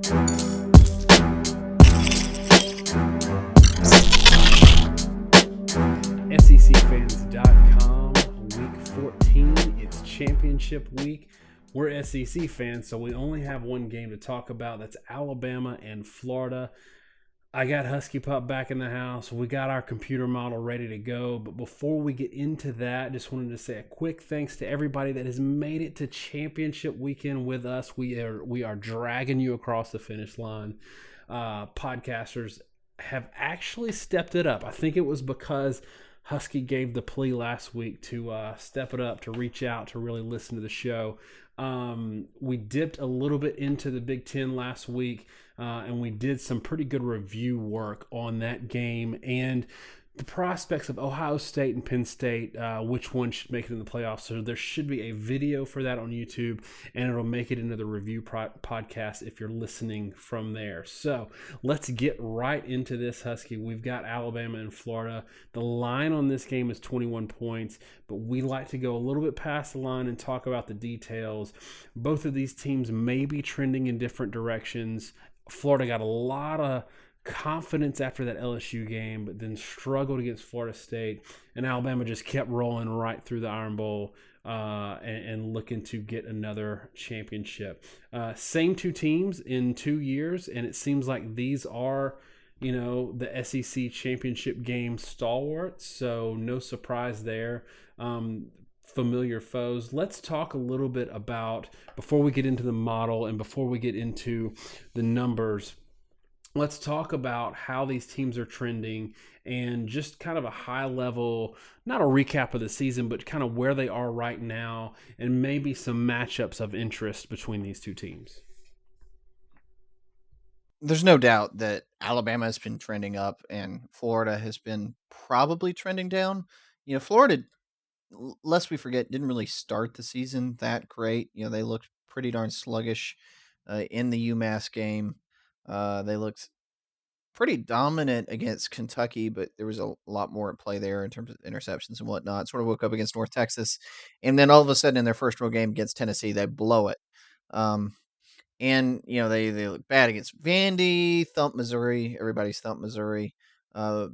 SECfans.com, week 14. It's championship week. We're SEC fans, so we only have one game to talk about. That's Alabama and Florida. I got Husky Pup back in the house. We got our computer model ready to go. But before we get into that, just wanted to say a quick thanks to everybody that has made it to championship weekend with us. We are dragging you across the finish line. Podcasters have actually stepped it up. I think it was because Husky gave the plea last week to step it up, to reach out, to really listen to the show. We dipped a little bit into the Big Ten last week, and we did some pretty good review work on that game and the prospects of Ohio State and Penn State, which one should make it in the playoffs. So there should be a video for that on YouTube, and it'll make it into the review podcast if you're listening from there. So let's get right into this, Husky. We've got Alabama and Florida. The line on this game is 21 points, but we like to go a little bit past the line and talk about the details. Both of these teams may be trending in different directions. Florida got a lot of confidence after that LSU game, but then struggled against Florida State, and Alabama just kept rolling right through the Iron Bowl and looking to get another championship. Same two teams in 2 years, and it seems like these are, the SEC championship game stalwarts, so no surprise there. Familiar foes. Let's talk a little bit about, before we get into the model and before we get into the numbers, let's talk about how these teams are trending and just kind of a high level, not a recap of the season, but kind of where they are right now and maybe some matchups of interest between these two teams. There's no doubt that Alabama has been trending up and Florida has been probably trending down. Florida, lest we forget, didn't really start the season that great. They looked pretty darn sluggish in the UMass game. They looked pretty dominant against Kentucky, but there was a lot more at play there in terms of interceptions and whatnot. Sort of woke up against North Texas, and then all of a sudden in their first real game against Tennessee, they blow it. They look bad against Vandy, thumped Missouri. Everybody's thumped Missouri.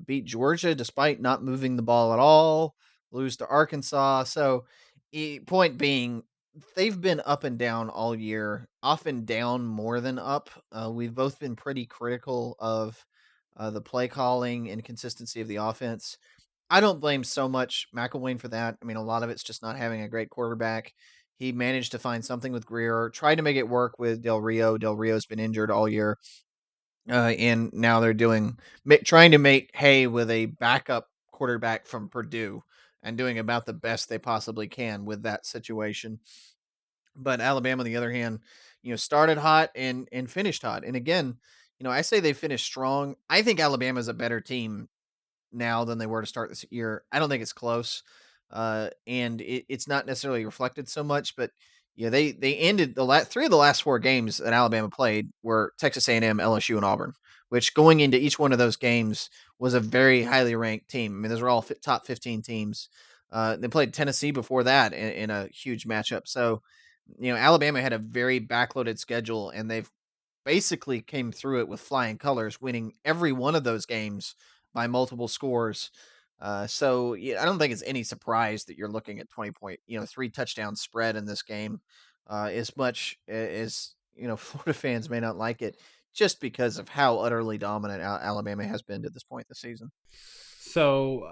Beat Georgia despite not moving the ball at all. Lose to Arkansas. So, point being, they've been up and down all year, often down more than up. We've both been pretty critical of the play calling and consistency of the offense. I don't blame so much McElwain for that. I mean, a lot of it's just not having a great quarterback. He managed to find something with Greer, tried to make it work with Del Rio. Del Rio's been injured all year. And now they're trying to make hay with a backup quarterback from Purdue and doing about the best they possibly can with that situation. But Alabama, on the other hand, started hot and finished hot. And again, I say they finished strong. I think Alabama is a better team now than they were to start this year. I don't think it's close. And it's not necessarily reflected so much, but they ended three of the last four games that Alabama played were Texas A&M, LSU, and Auburn, which going into each one of those games was a very highly ranked team. I mean, those were all top 15 teams. They played Tennessee before that in a huge matchup. So, Alabama had a very backloaded schedule, and they've basically came through it with flying colors, winning every one of those games by multiple scores. I don't think it's any surprise that you're looking at 20-point, 3 touchdown spread in this game. As much as, Florida fans may not like it, just because of how utterly dominant Alabama has been to this point this season. So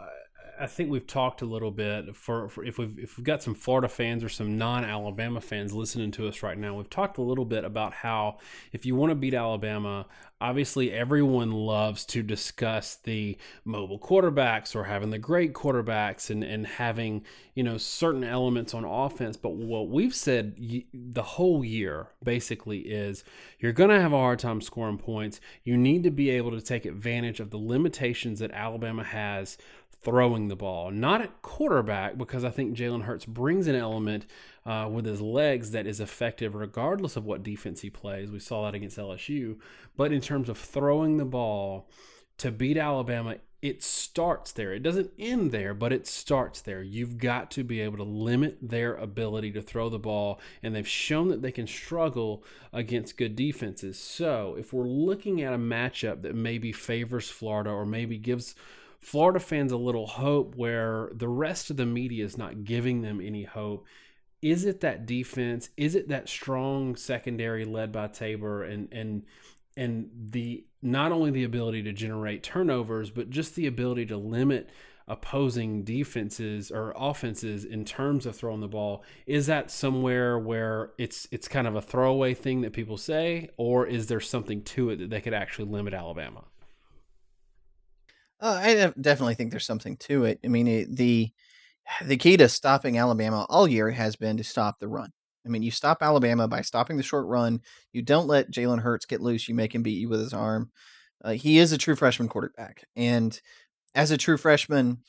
I think we've talked a little bit for if we've got some Florida fans or some non-Alabama fans listening to us right now. We've talked a little bit about how if you want to beat Alabama, obviously everyone loves to discuss the mobile quarterbacks or having the great quarterbacks and having, certain elements on offense. But what we've said the whole year basically is you're going to have a hard time scoring points. You need to be able to take advantage of the limitations that Alabama has throwing the ball, not at quarterback, because I think Jalen Hurts brings an element with his legs that is effective regardless of what defense he plays. We saw that against LSU. But in terms of throwing the ball, to beat Alabama, it starts there. It doesn't end there, but it starts there. You've got to be able to limit their ability to throw the ball, and they've shown that they can struggle against good defenses. So if we're looking at a matchup that maybe favors Florida or maybe gives Florida fans a little hope where the rest of the media is not giving them any hope, is it that defense? Is it that strong secondary led by Tabor and the not only the ability to generate turnovers, but just the ability to limit opposing defenses or offenses in terms of throwing the ball? Is that somewhere where it's kind of a throwaway thing that people say, or is there something to it that they could actually limit Alabama? Definitely think there's something to it. I mean, the key to stopping Alabama all year has been to stop the run. I mean, you stop Alabama by stopping the short run. You don't let Jalen Hurts get loose. You make him beat you with his arm. He is a true freshman quarterback, and as a true freshman,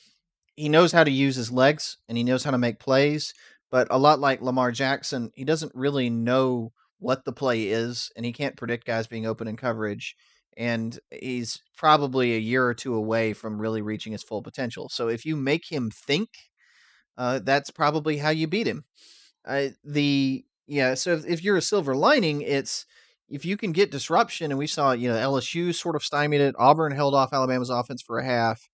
he knows how to use his legs and he knows how to make plays. But a lot like Lamar Jackson, he doesn't really know what the play is, and he can't predict guys being open in coverage. And he's probably a year or two away from really reaching his full potential. So if you make him think, that's probably how you beat him. So if you're a silver lining, it's if you can get disruption, and we saw LSU sort of stymied it. Auburn held off Alabama's offense for a half.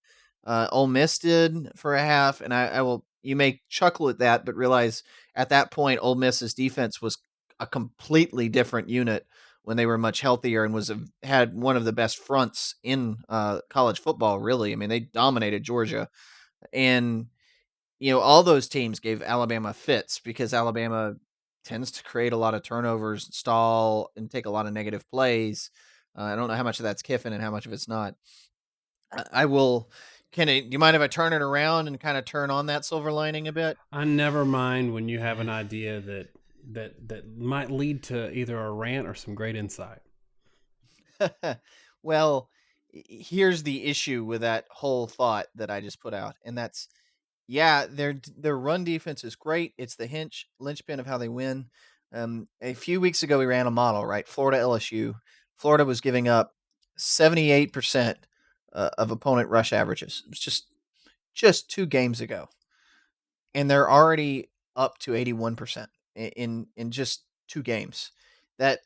Ole Miss did for a half, and I will. You may chuckle at that, but realize at that point, Ole Miss's defense was a completely different unit when they were much healthier and had one of the best fronts in college football. Really, I mean, they dominated Georgia, and all those teams gave Alabama fits because Alabama tends to create a lot of turnovers, stall, and take a lot of negative plays. I don't know how much of that's Kiffin and how much of it's not. I will. Do you mind if I turn it around and kind of turn on that silver lining a bit? I never mind when you have an idea that might lead to either a rant or some great insight. Well, here's the issue with that whole thought that I just put out, and that's their run defense is great. It's the linchpin of how they win. A few weeks ago, we ran a model, right? Florida LSU. Florida was giving up 78% of opponent rush averages. It was just 2 games ago, and they're already up to 81% in just 2 games. That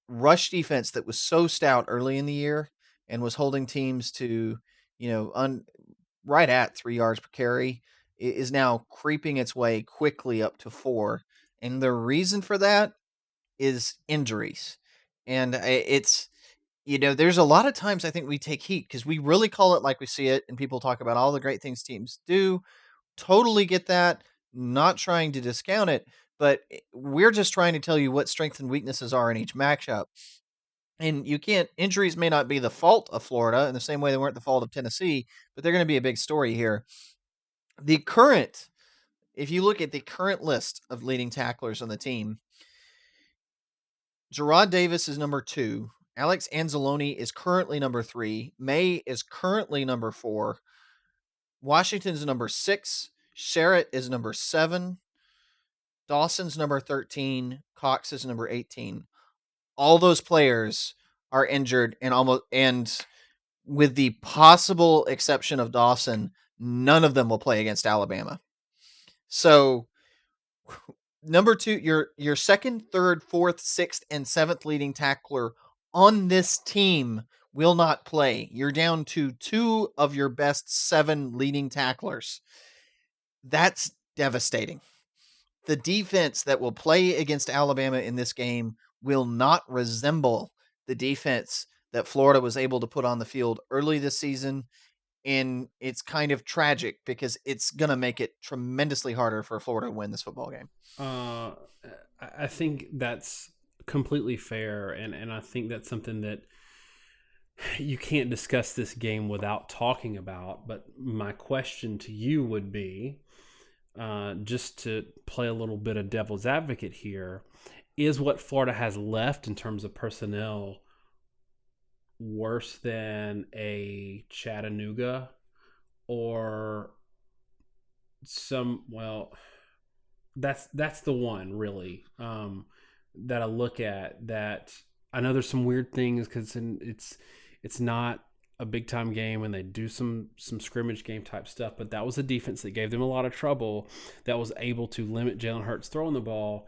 rush defense that was so stout early in the year and was holding teams to right at 3 yards per carry is now creeping its way quickly up to 4. And the reason for that is injuries. And it's, there's a lot of times I think we take heat because we really call it like we see it. And people talk about all the great things teams do. Totally get that. Not trying to discount it, but we're just trying to tell you what strengths and weaknesses are in each matchup. And injuries may not be the fault of Florida in the same way they weren't the fault of Tennessee, but they're going to be a big story here. If you look at the current list of leading tacklers on the team, Jarrad Davis is number 2. Alex Anzalone is currently number 3. May is currently number 4. Washington's number 6. Sherritt is number 7. Dawson's number 13. Cox is number 18. All those players are injured, and with the possible exception of Dawson, none of them will play against Alabama. So number 2, your second, third, fourth, sixth, and 7th leading tackler on this team will not play. You're down to 2 of your best 7 leading tacklers. That's devastating. The defense that will play against Alabama in this game will not resemble the defense that Florida was able to put on the field early this season. And it's kind of tragic because it's going to make it tremendously harder for Florida to win this football game. I think that's completely fair. And I think that's something that you can't discuss this game without talking about. But my question to you would be, just to play a little bit of devil's advocate here, is what Florida has left in terms of personnel worse than a Chattanooga or that's the one really that I look at. That I know there's some weird things because it's not a big time game and they do some scrimmage game type stuff, but that was a defense that gave them a lot of trouble, that was able to limit Jalen Hurts throwing the ball.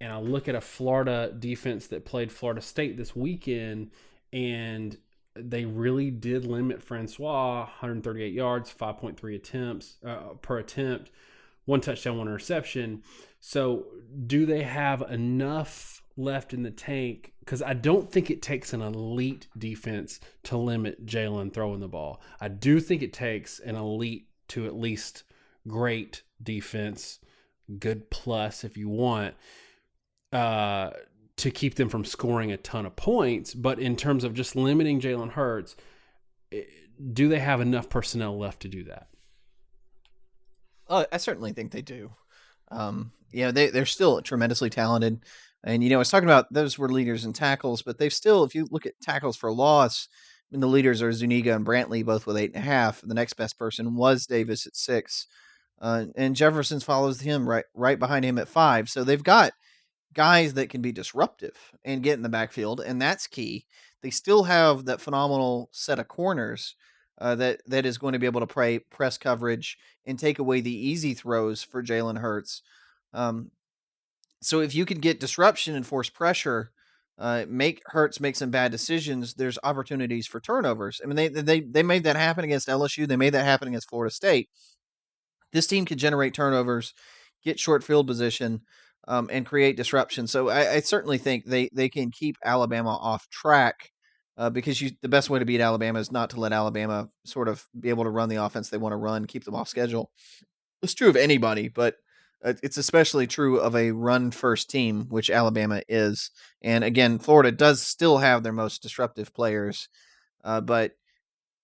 And I look at a Florida defense that played Florida State this weekend, and they really did limit Francois. 138 yards, 5.3 attempts per attempt, 1 touchdown, 1 interception. So do they have enough left in the tank? Because I don't think it takes an elite defense to limit Jalen throwing the ball. I do think it takes an elite to at least great defense, good plus if you want, to keep them from scoring a ton of points. But in terms of just limiting Jalen Hurts, do they have enough personnel left to do that? I certainly think they do. They're still tremendously talented. And, I was talking about those were leaders in tackles, but they've still, if you look at tackles for loss, I mean, the leaders are Zuniga and Brantley, both with 8.5. The next best person was Davis at 6. And Jefferson follows him right behind him at 5. So they've got guys that can be disruptive and get in the backfield, and that's key. They still have that phenomenal set of corners that is going to be able to press coverage and take away the easy throws for Jalen Hurts. So if you can get disruption and force pressure, make Hurts make some bad decisions, there's opportunities for turnovers. I mean, they made that happen against LSU. They made that happen against Florida State. This team can generate turnovers, get short field position, and create disruption. So I certainly think they can keep Alabama off track because the best way to beat Alabama is not to let Alabama sort of be able to run the offense they want to run, keep them off schedule. It's true of anybody, but it's especially true of a run-first team, which Alabama is. And again, Florida does still have their most disruptive players. But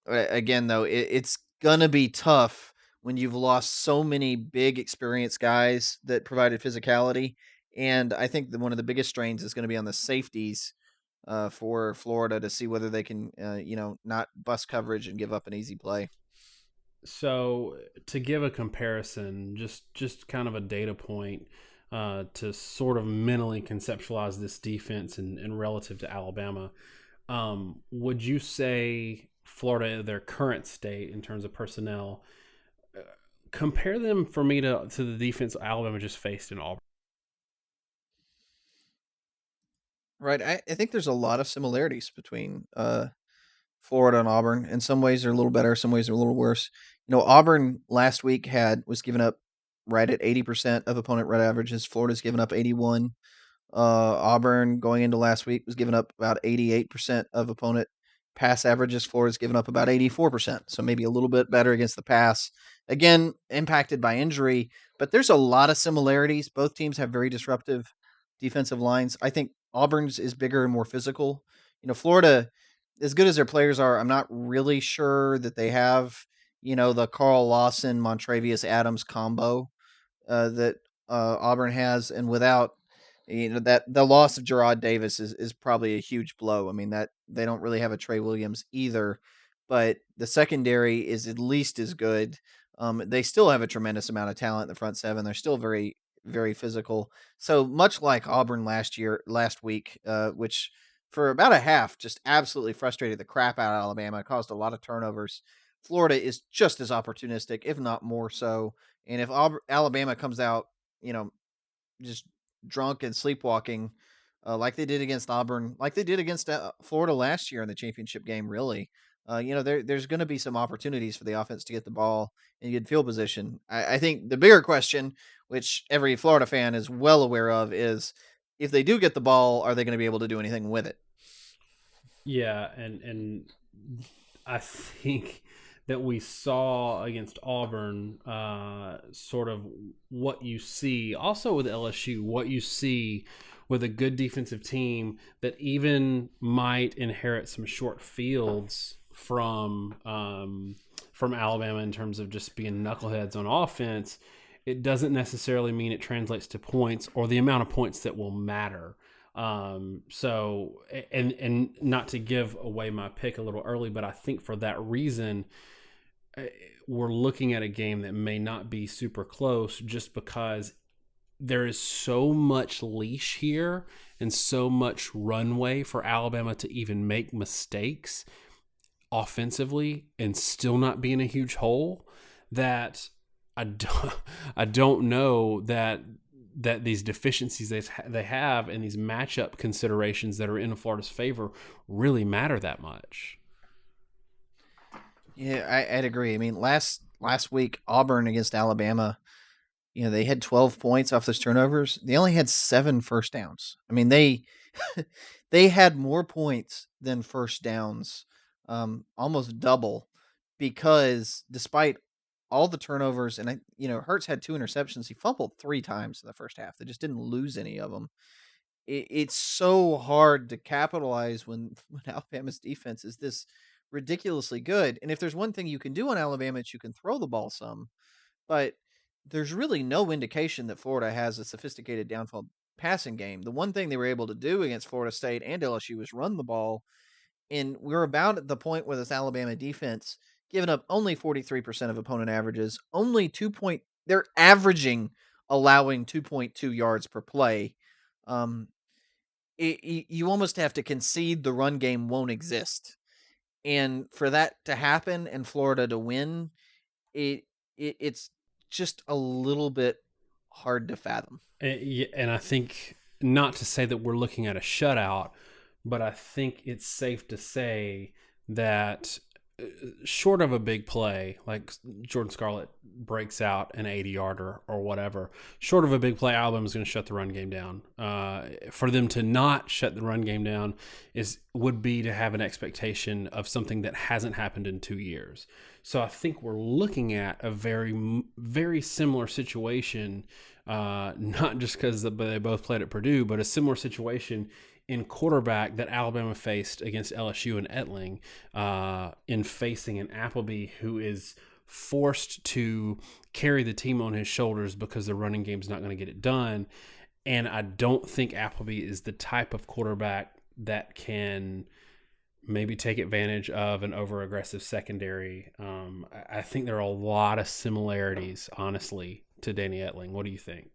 again, though, it's going to be tough when you've lost so many big, experienced guys that provided physicality. And I think one of the biggest strains is going to be on the safeties for Florida to see whether they can, not bust coverage and give up an easy play. So to give a comparison, just kind of a data point to sort of mentally conceptualize this defense and relative to Alabama, would you say Florida, their current state in terms of personnel, compare them for me to the defense Alabama just faced in Auburn? Right. I think there's a lot of similarities between Florida and Auburn. In some ways, they're a little better. Some ways, they're a little worse. Auburn last week was given up right at 80% of opponent run averages. Florida's given up 81. Auburn going into last week was given up about 88% of opponent pass averages. Florida's given up about 84%. So maybe a little bit better against the pass. Again, impacted by injury, but there's a lot of similarities. Both teams have very disruptive defensive lines. I think Auburn's is bigger and more physical. Florida, as good as their players are, I'm not really sure that they have, the Carl Lawson, Montravius Adams combo that Auburn has. And without, that the loss of Gerard Davis is probably a huge blow. I mean, that they don't really have a Trey Williams either, but the secondary is at least as good. They still have a tremendous amount of talent in the front seven. They're still very, very physical. So much like Auburn last week, which for about a half just absolutely frustrated the crap out of Alabama, caused a lot of turnovers. Florida is just as opportunistic, if not more so. And if Alabama comes out, just drunk and sleepwalking, like they did against Auburn, like they did against Florida last year in the championship game, really, there's going to be some opportunities for the offense to get the ball in good field position. I think the bigger question, which every Florida fan is well aware of, is if they do get the ball, are they going to be able to do anything with it? Yeah, and I think that we saw against Auburn sort of what you see also with LSU, what you see with a good defensive team that even might inherit some short fields from Alabama in terms of just being knuckleheads on offense. It doesn't necessarily mean it translates to points or the amount of points that will matter. So not to give away my pick a little early, but I think for that reason, we're looking at a game that may not be super close just because there is so much leash here and so much runway for Alabama to even make mistakes. offensively and still not be in a huge hole, that I don't know that these deficiencies they have and these matchup considerations that are in Florida's favor really matter that much. Yeah, I'd agree. I mean, last week Auburn against Alabama, they had 12 points off those turnovers. They only had 7 first downs. I mean, they they had more points than first downs, almost double, because despite all the turnovers, and Hurts had 2 interceptions. He fumbled 3 times in the first half. They just didn't lose any of them. It's so hard to capitalize when Alabama's defense is this ridiculously good. And if there's one thing you can do on Alabama, it's you can throw the ball some. But there's really no indication that Florida has a sophisticated downfield passing game. The one thing they were able to do against Florida State and LSU was run the ball. And we're about at the point where this Alabama defense giving up only 43% of opponent averages, only they're averaging allowing 2.2 yards per play. You almost have to concede the run game won't exist. And for that to happen and Florida to win, it's just a little bit hard to fathom. And I think, not to say that we're looking at a shutout, but I think it's safe to say that short of a big play, like Jordan Scarlett breaks out an 80-yarder or whatever, short of a big play, Alabama's going to shut the run game down. For them to not shut the run game down would be to have an expectation of something that hasn't happened in 2 years. So I think we're looking at a very, very similar situation, not just because they both played at Purdue, but a similar situation in quarterback that Alabama faced against LSU and Etling, in facing an Appleby who is forced to carry the team on his shoulders because the running game is not going to get it done. And I don't think Appleby is the type of quarterback that can maybe take advantage of an over-aggressive secondary. I think there are a lot of similarities, honestly, to Danny Etling. What do you think?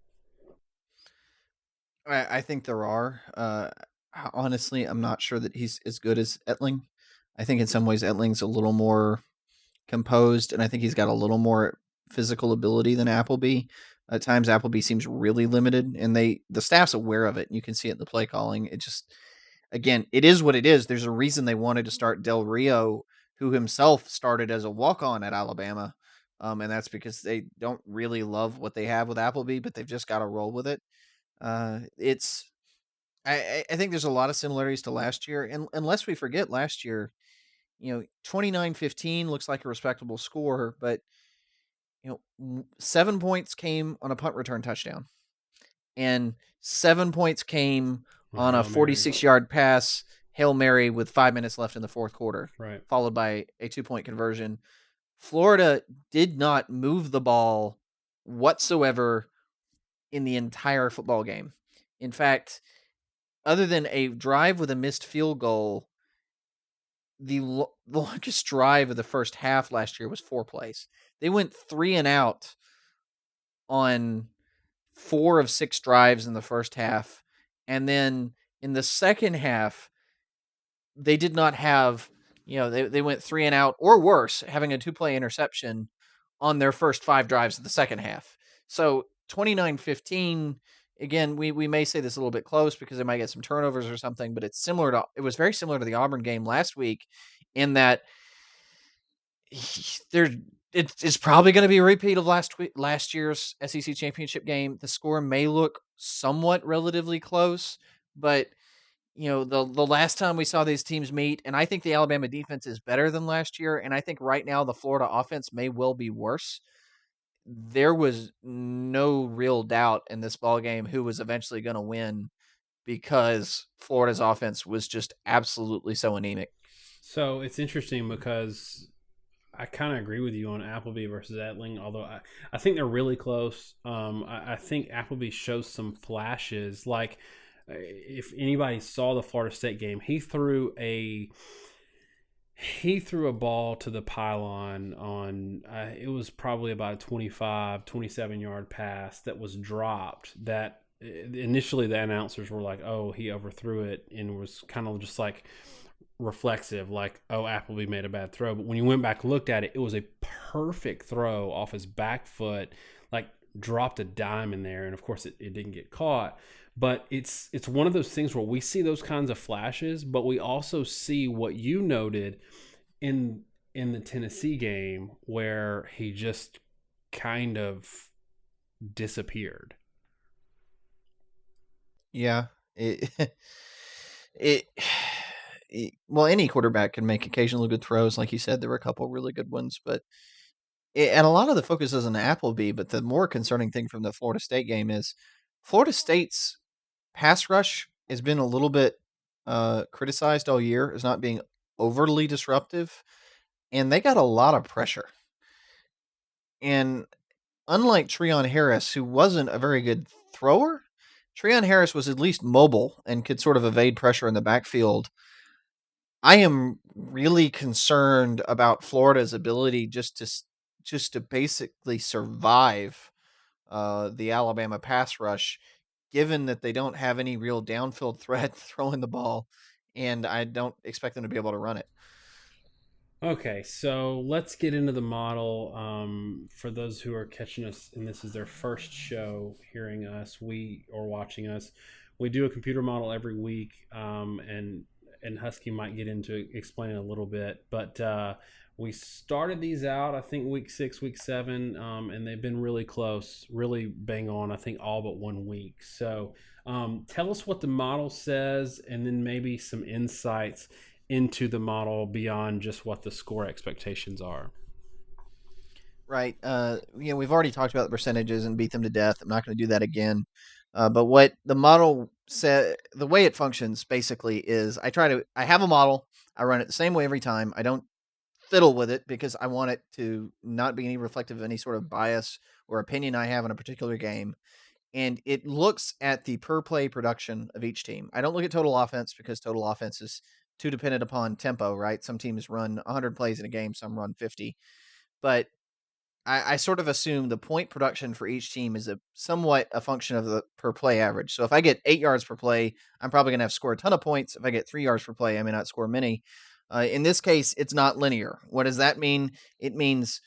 I think there are. Honestly, I'm not sure that he's as good as Etling. I think in some ways Etling's a little more composed, and I think he's got a little more physical ability than Appleby. At times, Appleby seems really limited, and the staff's aware of it, and you can see it in the play calling. It just, again, it is what it is. There's a reason they wanted to start Del Rio, who himself started as a walk-on at Alabama, and that's because they don't really love what they have with Appleby, but they've just got to roll with it. I think there's a lot of similarities to last year, and unless we forget last year, 29-15 looks like a respectable score, but 7 points came on a punt return touchdown, and 7 points came on a 46-yard pass, Hail Mary with 5 minutes left in the fourth quarter, right, followed by a 2-point conversion. Florida did not move the ball whatsoever in the entire football game. In fact, other than a drive with a missed field goal, the longest drive of the first half last year was 4 plays. They went 3 and out on 4 of 6 drives in the first half. And then in the second half, they did not have, they went 3 and out or worse, having a 2-play interception on their first 5 drives of the second half. So 29-15, again, we may say this a little bit close because they might get some turnovers or something, but it was very similar to the Auburn game last week in that it's probably going to be a repeat of last year's SEC championship game. The score may look somewhat relatively close, but the last time we saw these teams meet, and I think the Alabama defense is better than last year, and I think right now the Florida offense may well be worse. There was no real doubt in this ball game who was eventually going to win because Florida's offense was just absolutely so anemic. So it's interesting because I kind of agree with you on Appleby versus Etling, although I think they're really close. I think Appleby shows some flashes. Like, if anybody saw the Florida State game, he threw a ball to the pylon on, it was probably about a 25, 27-yard pass that was dropped that initially the announcers were like, oh, he overthrew it, and was kind of just like reflexive, like, oh, Appleby made a bad throw. But when you went back and looked at it, it was a perfect throw off his back foot, like dropped a dime in there. And of course, it didn't get caught. But it's one of those things where we see those kinds of flashes, but we also see what you noted in the Tennessee game where he just kind of disappeared. Yeah. It, it, well, any quarterback can make occasionally good throws. Like you said, there were a couple really good ones, but and a lot of the focus is on Appleby. But the more concerning thing from the Florida State game is Florida State's pass rush has been a little bit criticized all year as not being overly disruptive, and they got a lot of pressure. And unlike Treon Harris, who wasn't a very good thrower, Treon Harris was at least mobile and could sort of evade pressure in the backfield. I am really concerned about Florida's ability just to basically survive the Alabama pass rush, given that they don't have any real downfield threat throwing the ball, and I don't expect them to be able to run it. Okay, so let's get into the model. For those who are catching us, and this is their first show hearing us, we or watching us, we do a computer model every week, and Husky might get into explaining a little bit, but we started these out, I think week 6, week 7, and they've been really close, really bang on. I think all but 1 week. So tell us what the model says, and then maybe some insights into the model beyond just what the score expectations are. Right. We've already talked about the percentages and beat them to death. I'm not going to do that again. But what the model said, the way it functions basically is I have a model. I run it the same way every time. I don't fiddle with it because I want it to not be any reflective of any sort of bias or opinion I have on a particular game. And it looks at the per play production of each team. I don't look at total offense because total offense is too dependent upon tempo, right? Some teams run 100 plays in a game, some run 50. But I sort of assume the point production for each team is somewhat a function of the per play average. So if I get 8 yards per play, I'm probably going to have to score a ton of points. If I get 3 yards per play, I may not score many. In this case, it's not linear. What does that mean? It means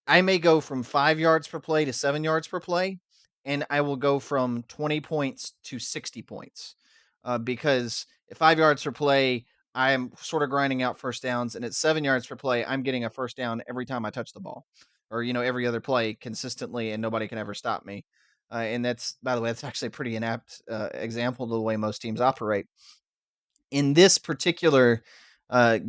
I may go from 5 yards per play to 7 yards per play, and I will go from 20 points to 60 points. Because at 5 yards per play, I'm sort of grinding out first downs, and at 7 yards per play, I'm getting a first down every time I touch the ball, or every other play consistently, and nobody can ever stop me. And that's, by the way, that's actually a pretty inapt example of the way most teams operate. In this particular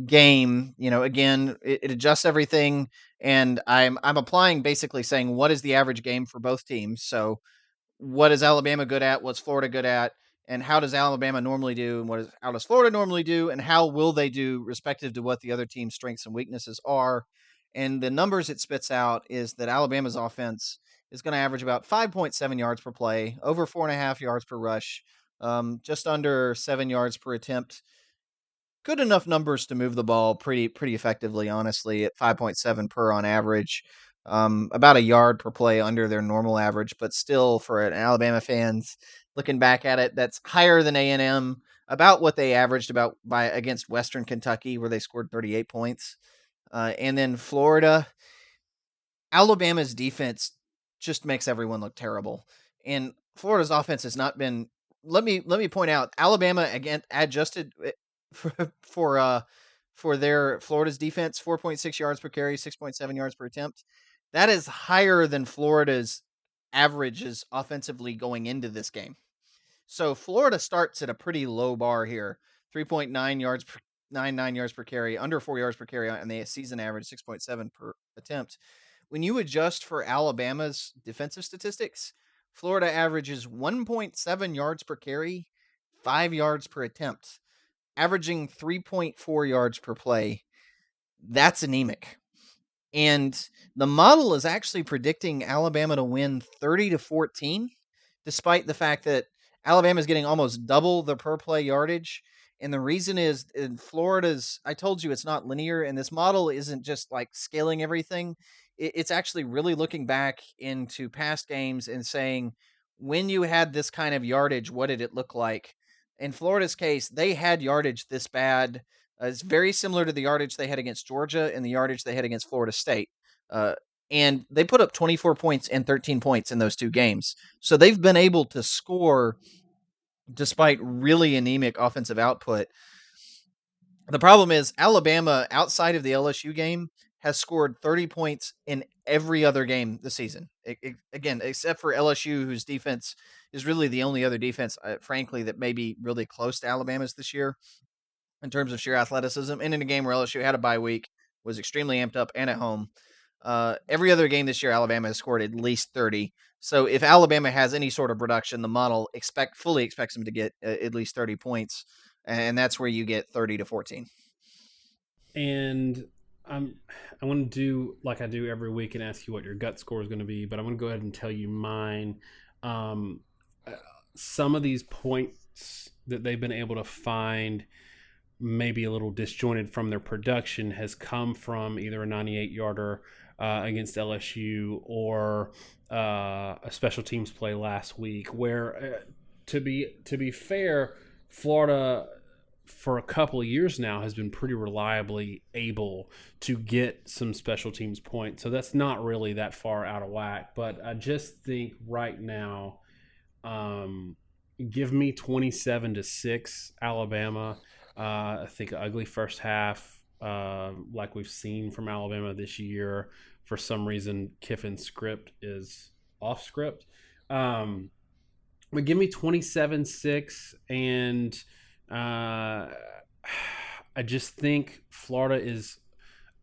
game, again, it adjusts everything, and I'm applying basically saying what is the average game for both teams. So what is Alabama good at? What's Florida good at? And how does Alabama normally do? And how does Florida normally do? And how will they do respective to what the other team's strengths and weaknesses are? And the numbers it spits out is that Alabama's offense is going to average about 5.7 yards per play, over 4.5 yards per rush, just under 7 yards per attempt. Good enough numbers to move the ball pretty effectively, honestly, at 5.7 per on average. About a yard per play under their normal average, but still for an Alabama fans looking back at it, that's higher than A&M, about what they averaged about by against Western Kentucky, where they scored 38 points. And then Florida, Alabama's defense just makes everyone look terrible, and Florida's offense has not been. Let me point out, Alabama again adjusted for for their Florida's defense, 4.6 yards per carry, 6.7 yards per attempt. That is higher than Florida's averages offensively going into this game. So Florida starts at a pretty low bar here, 3.9 yards per 9 yards per carry, under 4 yards per carry, and the season average 6.7 per attempt. When you adjust for Alabama's defensive statistics, Florida averages 1.7 yards per carry, 5 yards per attempt, averaging 3.4 yards per play. That's anemic. And the model is actually predicting Alabama to win 30-14, despite the fact that Alabama is getting almost double the per play yardage. And the reason is in Florida's, I told you it's not linear, and this model isn't just like scaling everything. It's actually really looking back into past games and saying, when you had this kind of yardage, what did it look like? In Florida's case, they had yardage this bad It's very similar to the yardage they had against Georgia and the yardage they had against Florida State. Uh, and they put up 24 points and 13 points in those two games. So they've been able to score despite really anemic offensive output. The problem is Alabama, outside of the LSU game, has scored 30 points in every other game this season. Again, except for LSU, whose defense is really the only other defense, frankly, that may be really close to Alabama's this year in terms of sheer athleticism. And in a game where LSU had a bye week, was extremely amped up and at home. Every other game this year, Alabama has scored at least 30. So if Alabama has any sort of production, the model fully expects them to get at least 30 points, and that's where you get 30 to 14. And I want to do like I do every week and ask you what your gut score is going to be, but I'm going to go ahead and tell you mine. Um, some of these points that they've been able to find, maybe a little disjointed from their production, has come from either a 98-yarder against LSU or a special teams play last week. Where, to be fair, Florida for a couple of years now has been pretty reliably able to get some special teams points. So that's not really that far out of whack. But I just think right now, give me 27-6 Alabama. I think ugly first half, like we've seen from Alabama this year. For some reason, Kiffin's script is off script. But give me 27-6, and I just think Florida is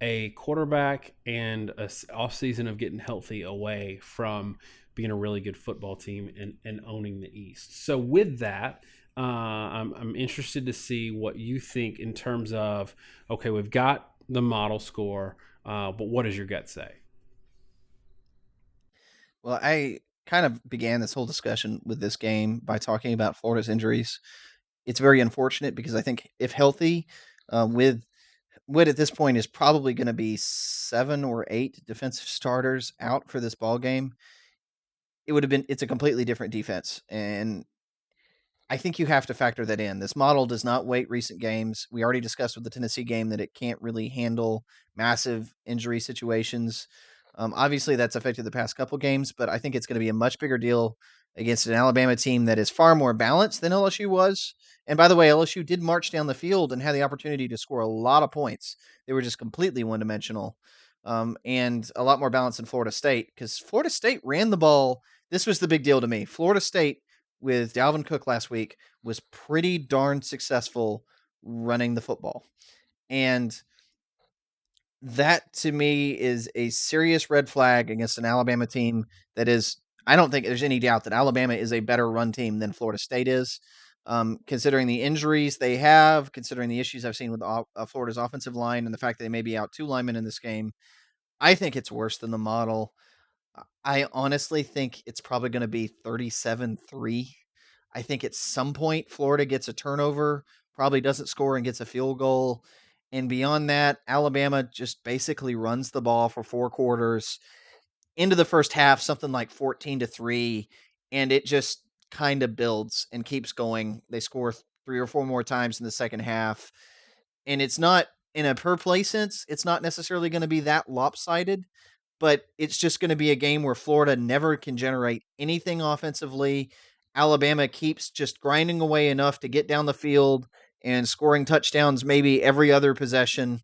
a quarterback and an offseason of getting healthy away from being a really good football team and owning the East. So with that, I'm interested to see what you think in terms of, okay, we've got the model score, but what does your gut say? Well, I kind of began this whole discussion with this game by talking about Florida's injuries. It's very unfortunate because I think if healthy, with what at this point is probably going to be 7 or 8 defensive starters out for this ball game, it's a completely different defense. And I think you have to factor that in. This model does not weight recent games. We already discussed with the Tennessee game that it can't really handle massive injury situations. Obviously, that's affected the past couple games, but I think it's going to be a much bigger deal against an Alabama team that is far more balanced than LSU was. And by the way, LSU did march down the field and had the opportunity to score a lot of points. They were just completely one dimensional, and a lot more balanced than Florida State, because Florida State ran the ball. This was the big deal to me. Florida State with Dalvin Cook last week was pretty darn successful running the football. And that to me is a serious red flag against an Alabama team that is, I don't think there's any doubt that Alabama is a better run team than Florida State is. Considering the injuries they have, considering the issues I've seen with Florida's offensive line and the fact that they may be out 2 linemen in this game, I think it's worse than the model. I honestly think it's probably going to be 37-3. I think at some point Florida gets a turnover, probably doesn't score and gets a field goal. And beyond that, Alabama just basically runs the ball for 4 quarters. Into the first half, something like 14-3, and it just kind of builds and keeps going. They score 3 or 4 more times in the second half. And it's not, in a per play sense, it's not necessarily going to be that lopsided, but it's just going to be a game where Florida never can generate anything offensively. Alabama keeps just grinding away enough to get down the field and scoring touchdowns maybe every other possession.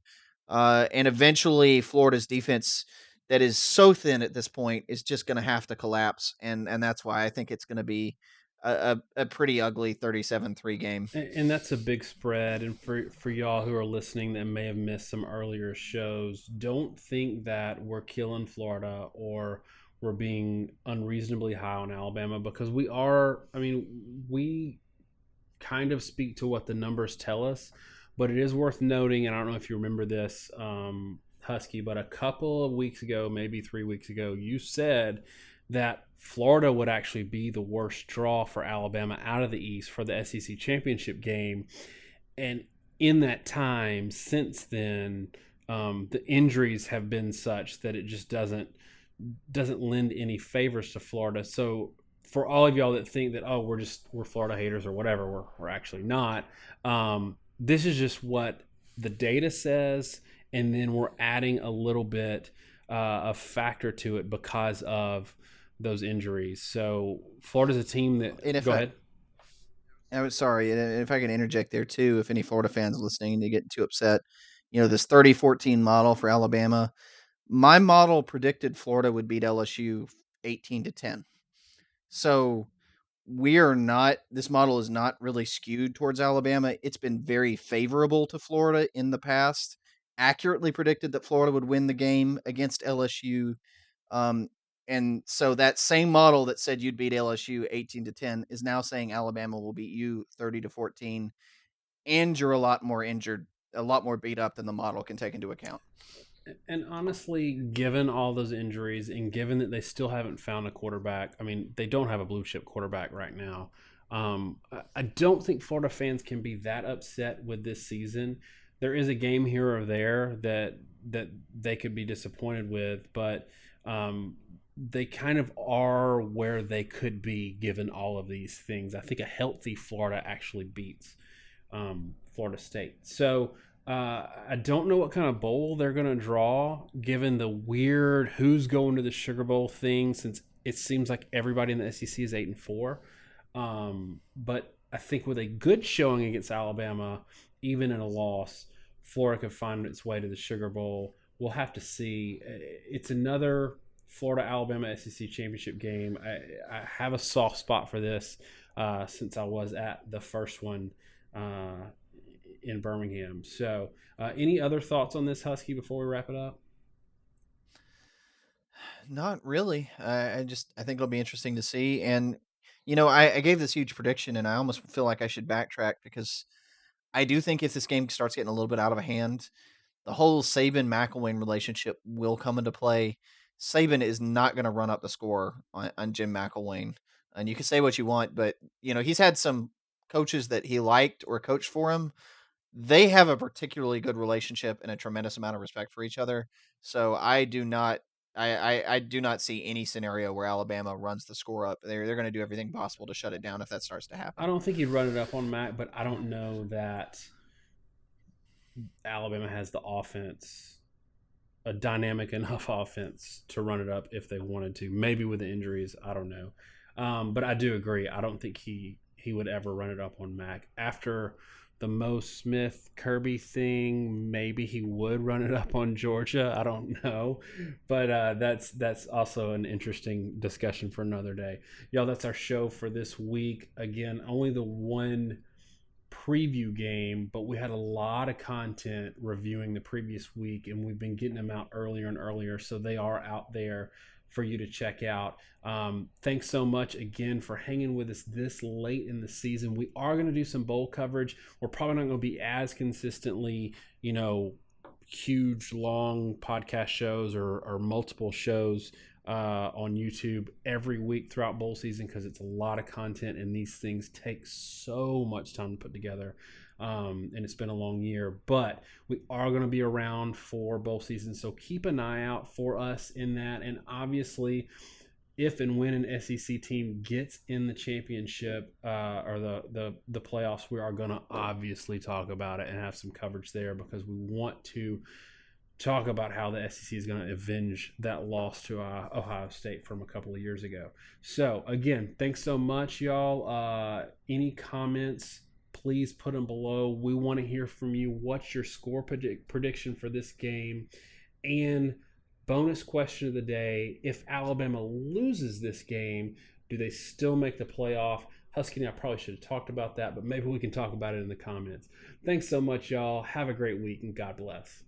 And eventually Florida's defense, that is so thin at this point, is just going to have to collapse. And that's why I think it's going to be a pretty ugly 37-3 game. And that's a big spread. And for y'all who are listening that may have missed some earlier shows, don't think that we're killing Florida or we're being unreasonably high on Alabama, because we are. I mean, we kind of speak to what the numbers tell us, but it is worth noting, and I don't know if you remember this, Husky, but a couple of weeks ago, maybe 3 weeks ago, you said that Florida would actually be the worst draw for Alabama out of the East for the SEC championship game. And in that time since then, the injuries have been such that it just doesn't lend any favors to Florida. So for all of y'all that think that, oh, we're Florida haters or whatever, we're actually not. This is just what the data says, and then we're adding a little bit of factor to it because of those injuries. So Florida's a team that. Go ahead. Sorry, and if I can interject there too, if any Florida fans listening to get too upset, this 30-14 model for Alabama, my model predicted Florida would beat LSU 18-10. So this model is not really skewed towards Alabama. It's been very favorable to Florida in the past. Accurately predicted that Florida would win the game against LSU. And so that same model that said you'd beat LSU 18-10 is now saying Alabama will beat you 30-14, and you're a lot more injured, a lot more beat up than the model can take into account. And honestly, given all those injuries and given that they still haven't found a quarterback, I mean, they don't have a blue chip quarterback right now. I don't think Florida fans can be that upset with this season. There is a game here or there that they could be disappointed with, but they kind of are where they could be given all of these things. I think a healthy Florida actually beats Florida State. So I don't know what kind of bowl they're going to draw, given the weird who's going to the Sugar Bowl thing, since it seems like everybody in the SEC is 8-4. But I think with a good showing against Alabama, even in a loss, Florida could find its way to the Sugar Bowl. We'll have to see. It's another Florida-Alabama SEC championship game. I have a soft spot for this since I was at the first one in Birmingham. So any other thoughts on this, Husky, before we wrap it up? Not really. I think it'll be interesting to see. And, I gave this huge prediction, and I almost feel like I should backtrack, because I do think if this game starts getting a little bit out of hand, the whole Saban-McElwain relationship will come into play. Saban is not going to run up the score on Jim McElwain. And you can say what you want, but, he's had some coaches that he liked or coached for him. They have a particularly good relationship and a tremendous amount of respect for each other. So I do not see any scenario where Alabama runs the score up. They're going to do everything possible to shut it down if that starts to happen. I don't think he'd run it up on Mac, but I don't know that Alabama has the offense, a dynamic enough offense to run it up if they wanted to. Maybe with the injuries, I don't know. But I do agree. I don't think he would ever run it up on Mac. After the Mo Smith Kirby thing, maybe he would run it up on Georgia. I don't know, but that's also an interesting discussion for another day. Y'all, that's our show for this week. Again, only the one preview game, but we had a lot of content reviewing the previous week, and we've been getting them out earlier and earlier, so they are out there for you to check out. Thanks so much again for hanging with us this late in the season. We are going to do some bowl coverage. We're probably not going to be as consistently, huge, long podcast shows or multiple shows on YouTube every week throughout bowl season, because it's a lot of content and these things take so much time to put together. And it's been a long year, but we are going to be around for bowl season, so keep an eye out for us in that. And obviously, if and when an SEC team gets in the championship or the playoffs, we are going to obviously talk about it and have some coverage there, because we want to talk about how the SEC is going to avenge that loss to Ohio State from a couple of years ago. So again, thanks so much, y'all. Any comments, please put them below. We want to hear from you. What's your score prediction for this game? And bonus question of the day, if Alabama loses this game, do they still make the playoff? Husky and I probably should have talked about that, but maybe we can talk about it in the comments. Thanks so much, y'all. Have a great week, and God bless.